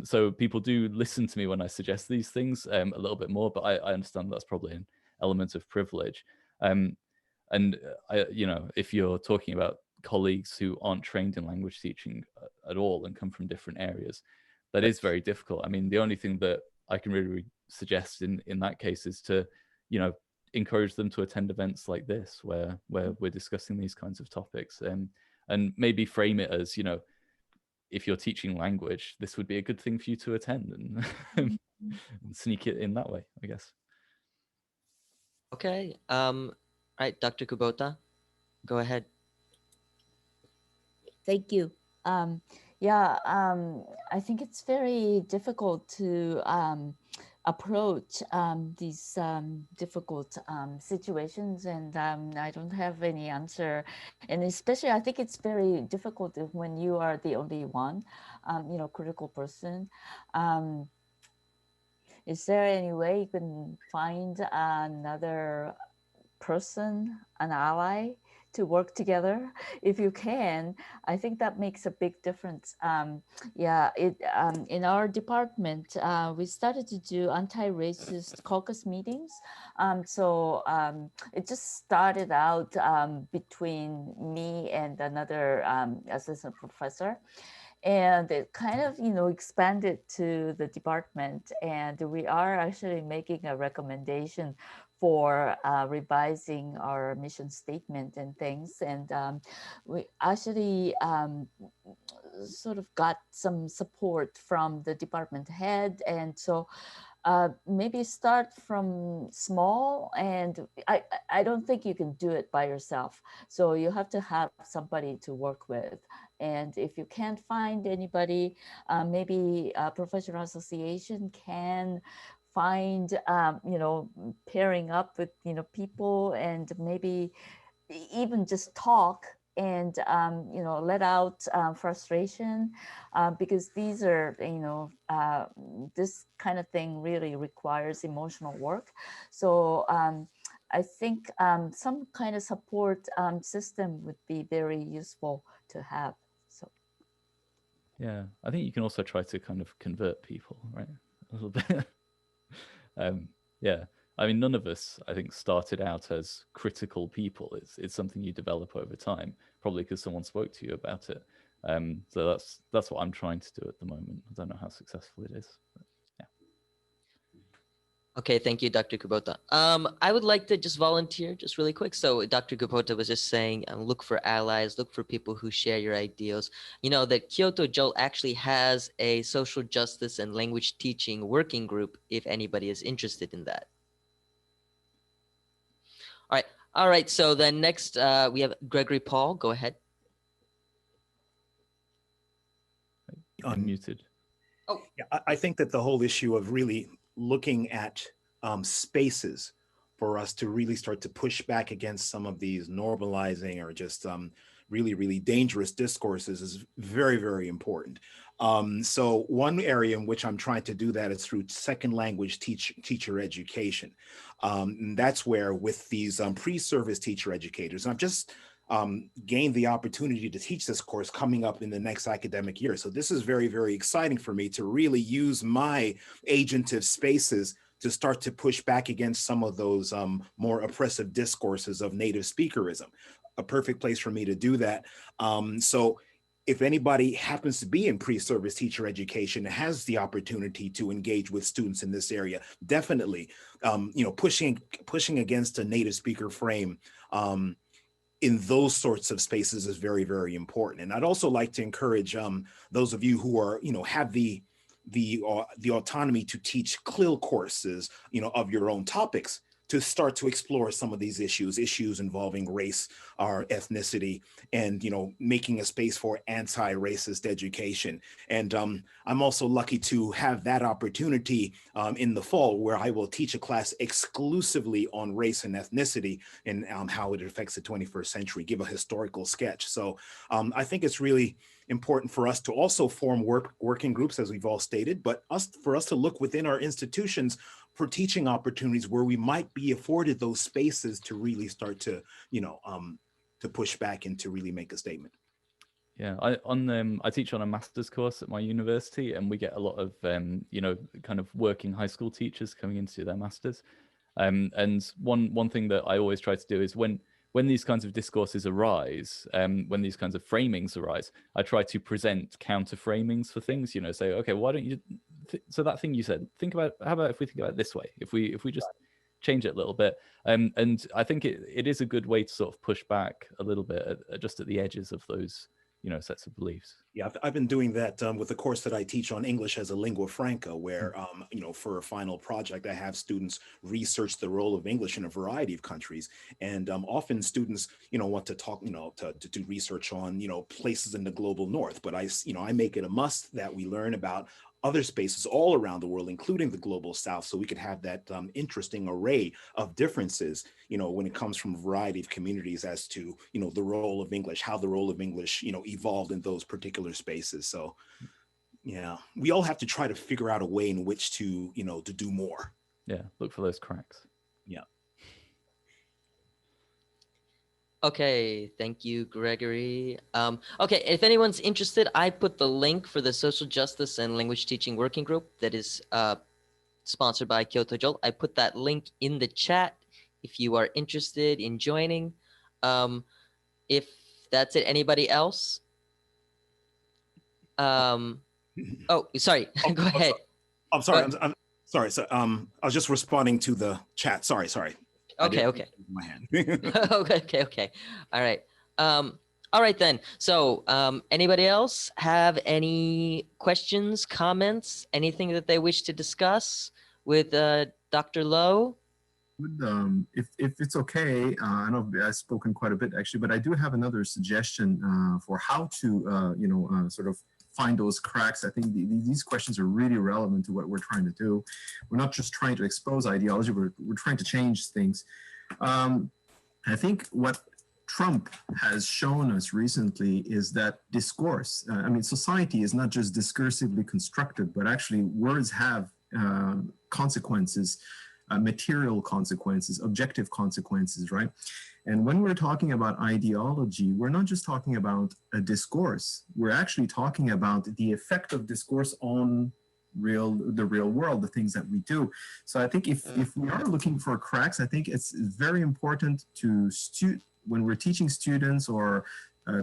So people do listen to me when I suggest these things a little bit more, but I understand that's probably an element of privilege. And you know, if you're talking about colleagues who aren't trained in language teaching at all and come from different areas, that is very difficult. I mean, the only thing that I can really suggest in that case is to, you know, encourage them to attend events like this, where we're discussing these kinds of topics, and maybe frame it as, you know, if you're teaching language, this would be a good thing for you to attend, and, and sneak it in that way, I guess. Okay. Right, Dr. Kubota, go ahead. Thank you. I think it's very difficult to approach these difficult situations, and I don't have any answer. And especially, I think it's very difficult when you are the only one, you know, critical person. Is there any way you can find another person, an ally, to work together? If you can, I think that makes a big difference. In our department, we started to do anti-racist caucus meetings. It just started out between me and another assistant professor. And it kind of, you know, expanded to the department, and we are actually making a recommendation for revising our mission statement and things. And we actually sort of got some support from the department head. And so maybe start from small, and I don't think you can do it by yourself. So you have to have somebody to work with. And if you can't find anybody, maybe a professional association can find, you know, pairing up with, you know, people, and maybe even just talk and, you know, let out frustration, because these are, you know, this kind of thing really requires emotional work. So I think some kind of support system would be very useful to have. So Yeah, I think you can also try to kind of convert people, right? A little bit. Yeah, I mean, none of us, I think, started out as critical people. It's something you develop over time, probably because someone spoke to you about it. So that's what I'm trying to do at the moment. I don't know how successful it is, but yeah. Okay, thank you, Dr. Kubota. I would like to just volunteer just really quick. So Dr. Kubota was just saying, look for allies, look for people who share your ideals. You know, that Kyoto Jolt actually has a social justice and language teaching working group if anybody is interested in that. All right. So then next we have Gregory Paul. Go ahead. Unmuted. Oh, yeah, I think that the whole issue of really looking at spaces for us to really start to push back against some of these normalizing or just really, really dangerous discourses is very, very important. So one area in which I'm trying to do that is through second language teacher education. And that's where with these pre-service teacher educators, and I've just gained the opportunity to teach this course coming up in the next academic year. So this is very, very exciting for me to really use my agentive spaces to start to push back against some of those more oppressive discourses of native speakerism. A perfect place for me to do that. So if anybody happens to be in pre-service teacher education and has the opportunity to engage with students in this area, definitely, pushing against a native speaker frame in those sorts of spaces is very, very important. And I'd also like to encourage those of you who are, have the autonomy to teach CLIL courses, of your own topics, to start to explore some of these issues involving race or ethnicity, and making a space for anti-racist education. And I'm also lucky to have that opportunity in the fall, where I will teach a class exclusively on race and ethnicity and how it affects the 21st century, give a historical sketch. So I think it's really important for us to also form working groups, as we've all stated, but for us to look within our institutions for teaching opportunities where we might be afforded those spaces to really start to, to push back and to really make a statement. Yeah, I teach on a master's course at my university, and we get a lot of kind of working high school teachers coming into their masters. And one thing that I always try to do is when these kinds of discourses arise, when these kinds of framings arise, I try to present counter framings for things. Say, okay, why don't you? So that thing you said, how about if we think about it this way? If we just change it a little bit, and I think it is a good way to sort of push back a little bit just at the edges of those sets of beliefs. Yeah, I've been doing that with the course that I teach on English as a lingua franca, where, for a final project, I have students research the role of English in a variety of countries. And often students, want to talk, to do research on, places in the global north. But I make it a must that we learn about other spaces all around the world, including the global south, so we could have that interesting array of differences, when it comes from a variety of communities as to, the role of English, how the role of English, evolved in those particular spaces. So, yeah, we all have to try to figure out a way in which to, to do more. Yeah, look for those cracks. Yeah. Okay, thank you, Gregory. Okay, if anyone's interested, I put the link for the Social Justice and Language Teaching Working Group that is sponsored by Kyoto Jolt. I put that link in the chat if you are interested in joining. If that's it, anybody else? Oh, sorry, go ahead. I'm sorry, I'm sorry. So I was just responding to the chat. Sorry. Okay. My hand. Okay. All right. All right then. So, anybody else have any questions, comments, anything that they wish to discuss with Dr. Lowe? If it's okay, I know I've spoken quite a bit actually, but I do have another suggestion for how to, sort of find those cracks. I think these questions are really relevant to what we're trying to do. We're not just trying to expose ideology, we're trying to change things. I think what Trump has shown us recently is that discourse, society is not just discursively constructed, but actually words have consequences, material consequences, objective consequences, right? And when we're talking about ideology, we're not just talking about a discourse. We're actually talking about the effect of discourse on the real world, the things that we do. So I think if we are looking for cracks, I think it's very important to when we're teaching students or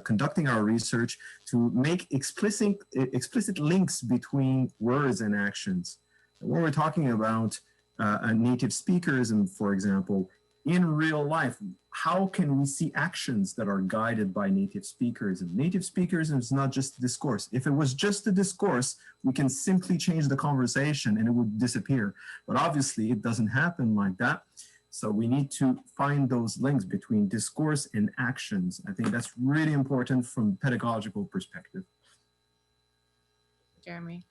conducting our research, to make explicit links between words and actions. When we're talking about a native speakerism, for example, in real life, how can we see actions that are guided by native speakerism? Native speakerism is not just discourse. If it was just a discourse, we can simply change the conversation and it would disappear. But obviously, it doesn't happen like that. So we need to find those links between discourse and actions. I think that's really important from a pedagogical perspective. Jeremy.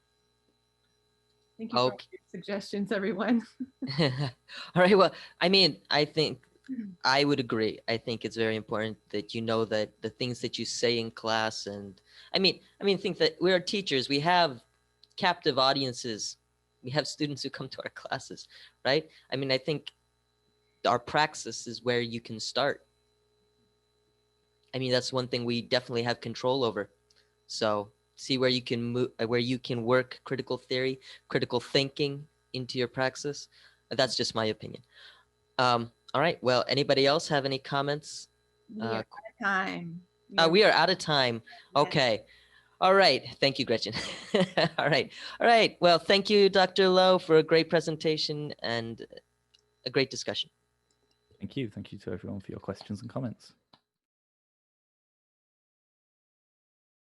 Thank you for all your suggestions, everyone. All right. Well, I think I would agree. I think it's very important that that the things that you say in class, and think that we are teachers. We have captive audiences. We have students who come to our classes, right? I think our praxis is where you can start. That's one thing we definitely have control over. So see where you can move, where you can work critical theory, critical thinking into your praxis. That's just my opinion. All right. Well, anybody else have any comments? We are out of time. We are out of time. Okay. All right. Thank you, Gretchen. All right. All right. Well, thank you, Dr. Lowe, for a great presentation and a great discussion. Thank you. Thank you to everyone for your questions and comments.